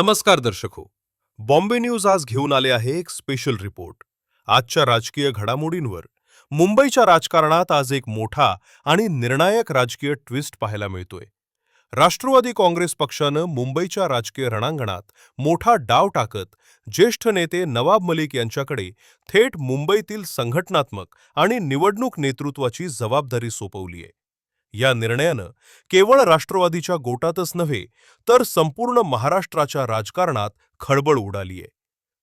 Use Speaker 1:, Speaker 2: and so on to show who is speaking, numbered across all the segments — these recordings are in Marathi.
Speaker 1: नमस्कार दर्शक हो. बॉम्बे न्यूज आज घेऊन आले आहे एक स्पेशल रिपोर्ट. आजच्या राजकीय घडामोडींवर. मुंबईच्या राजकारणात आज एक मोठा आणि निर्णायक राजकीय ट्विस्ट पाहायला मिळतोय. राष्ट्रवादी काँग्रेस पक्षानं मुंबईच्या राजकीय रणांगणात मोठा डाव टाकत ज्येष्ठ नेते नवाब मलिक यांच्याकडे थेट मुंबईतील संघटनात्मक आणि निवडणूक नेतृत्वाची जबाबदारी सोपवली आहे. या निर्णयानं केवळ राष्ट्रवादीच्या गोटातच नव्हे तर संपूर्ण महाराष्ट्राच्या राजकारणात खळबळ उडालीये.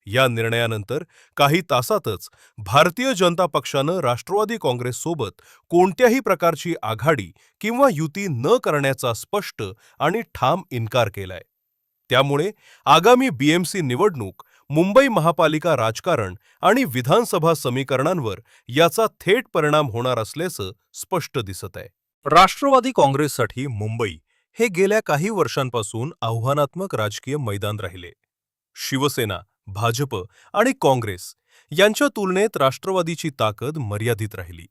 Speaker 1: या निर्णयानंतर काही तासातच भारतीय जनता पक्षानं राष्ट्रवादी काँग्रेससोबत कोणत्याही प्रकारची आघाडी किंवा युती न करण्याचा स्पष्ट आणि ठाम इन्कार केलाय. त्यामुळे आगामी बीएमसी निवडणूक, मुंबई महापालिका राजकारण आणि विधानसभा समीकरणांवर याचा थेट परिणाम होणार असल्याचं स्पष्ट दिसत आहे. राष्ट्रवादी काँग्रेससाठी मुंबई हे गेल्या काही वर्षांपासून आव्हानात्मक राजकीय मैदान राहिले. शिवसेना, भाजप आणि काँग्रेस यांच्या तुलनेत राष्ट्रवादीची ताकद मर्यादित राहिली.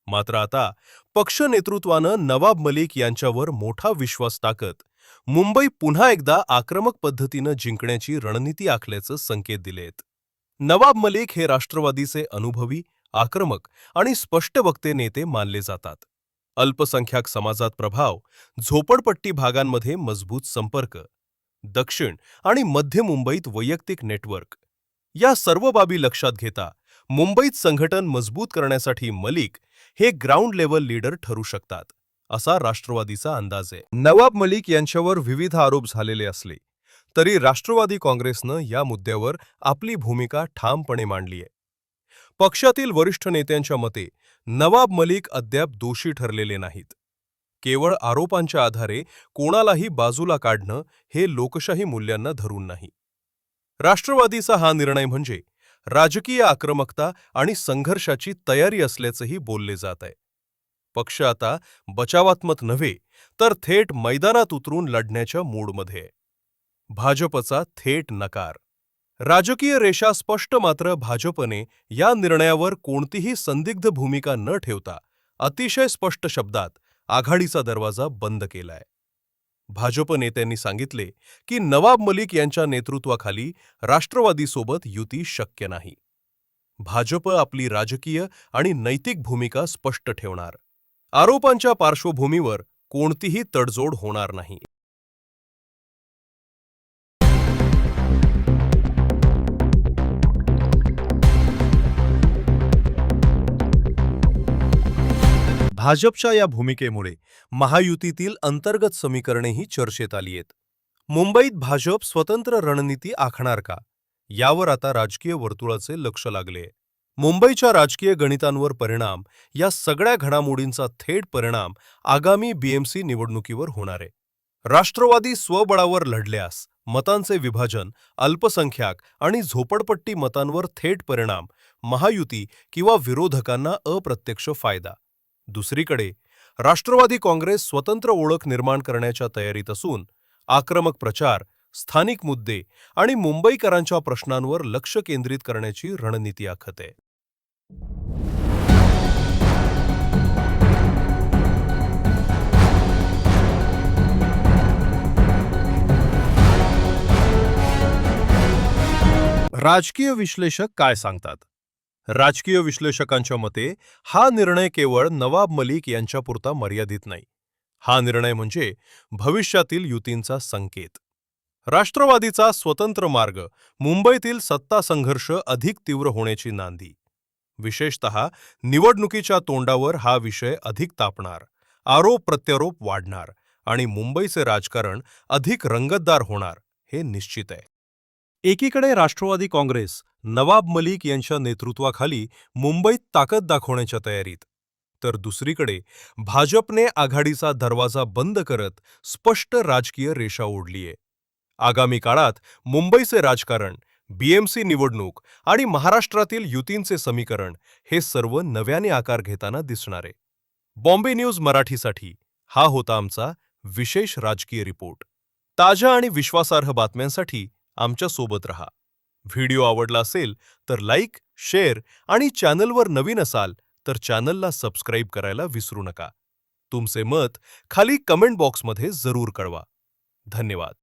Speaker 1: मात्र आता पक्ष नेतृत्वानं नवाब मलिक यांच्यावर मोठा विश्वास टाकत मुंबई पुन्हा एकदा आक्रमक पद्धतीनं जिंकण्याची रणनीती आखल्याचं संकेत दिलेत. नवाब मलिक हे राष्ट्रवादीचे अनुभवी, आक्रमक आणि स्पष्टवक्ते नेते मानले जातात. अल्पसंख्याक समाजात प्रभाव, झोपडपट्टी भागांमध्ये मजबूत संपर्क, दक्षिण आणि मध्य मुंबईत वैयक्तिक नेटवर्क, या सर्व बाबी लक्षात घेता मुंबईत संघटन मजबूत करण्यासाठी मलिक हे ग्राउंड लेव्हल लीडर ठरू शकतात, असा राष्ट्रवादीचा अंदाज आहे. नवाब मलिक यांच्यावर विविध आरोप झालेले असले तरी राष्ट्रवादी काँग्रेसनं या मुद्द्यावर आपली भूमिका ठामपणे मांडली आहे. पक्षातील वरिष्ठ नेत्यांच्या मते नवाब मलिक अद्याप दोषी ठरलेले नाहीत. केवळ आरोपांच्या आधारे कोणालाही बाजूला काढणं हे लोकशाही मूल्यांना धरून नाही. राष्ट्रवादीचा हा निर्णय म्हणजे राजकीय आक्रमकता आणि संघर्षाची तयारी असल्याचंही बोलले जात आहे. पक्ष आता बचावात्मक नव्हे तर थेट मैदानात उतरून लढण्याच्या मूडमध्ये आहे. भाजपचा थेट नकार. राजकीय रेषा स्पष्ट, मात्र भाजपने या निर्णयावर कोणतीही संदिग्ध भूमिका न ठेवता अतिशय स्पष्ट शब्दात आघाडीचा दरवाजा बंद केलाय. भाजप नेत्यांनी सांगितले की नवाब मलिक यांच्या नेतृत्वाखाली राष्ट्रवादीसोबत युती शक्य नाही. भाजप आपली राजकीय आणि नैतिक भूमिका स्पष्ट ठेवणार. आरोपांच्या पार्श्वभूमीवर कोणतीही तडजोड होणार नाही. भाजपच्या या भूमिकेमुळे महायुतीतील अंतर्गत समीकरणेही चर्चेत आली आहेत. मुंबईत भाजप स्वतंत्र रणनीती आखणार का, यावर आता राजकीय वर्तुळाचे लक्ष लागले. मुंबईच्या राजकीय गणितांवर परिणाम, या सगळ्या घडामोडींचा थेट परिणाम आगामी बीएमसी निवडणुकीवर होणार आहे. राष्ट्रवादी स्वबळावर लढल्यास मतांचे विभाजन, अल्पसंख्याक आणि झोपडपट्टी मतांवर थेट परिणाम, महायुती किंवा विरोधकांना अप्रत्यक्ष फायदा. दुसरीकडे राष्ट्रवादी काँग्रेस स्वतंत्र ओळख निर्माण करण्याच्या तयारीत असून आक्रमक प्रचार, स्थानिक मुद्दे आणि मुंबईकरांच्या प्रश्नांवर लक्ष केंद्रित करण्याची रणनीती आखत आहे. राजकीय विश्लेषक काय सांगतात? राजकीय विश्लेषकांच्या मते हा निर्णय केवळ नवाब मलिक यांच्यापुरता मर्यादित नाही. हा निर्णय म्हणजे भविष्यातील युतींचा संकेत. राष्ट्रवादीचा स्वतंत्र मार्ग मुंबईतील सत्ता संघर्ष अधिक तीव्र होण्याची नांदी. विशेषतः निवडणुकीच्या तोंडावर हा विषय अधिक तापणार, आरोप प्रत्यारोप वाढणार आणि मुंबईचे राजकारण अधिक रंगतदार होणार हे निश्चित आहे. एकीकडे राष्ट्रवादी काँग्रेस नवाब मलिक यांच्या नेतृत्वाखाली मुंबईत ताकद दाखवण्याच्या तयारीत, तर दुसरीकडे भाजपने आघाडीचा दरवाजा बंद करत स्पष्ट राजकीय रेषा ओढलीये. आगामी काळात मुंबईचे राजकारण, बीएमसी निवडणूक आणि महाराष्ट्रातील युतींचे समीकरण हे सर्व नव्याने आकार घेताना दिसणार आहे. बॉम्बे न्यूज मराठीसाठी हा होता आमचा विशेष राजकीय रिपोर्ट. ताज्या आणि विश्वासार्ह बातम्यांसाठी आमच्या सोबत रहा. व्हिडिओ आवडला असेल तर लाईक, शेअर आणि चॅनलवर नवीन असाल तर चॅनलला सबस्क्राईब करायला विसरू नका. तुमचे मत खाली कमेंट बॉक्समध्ये जरूर कळवा. धन्यवाद.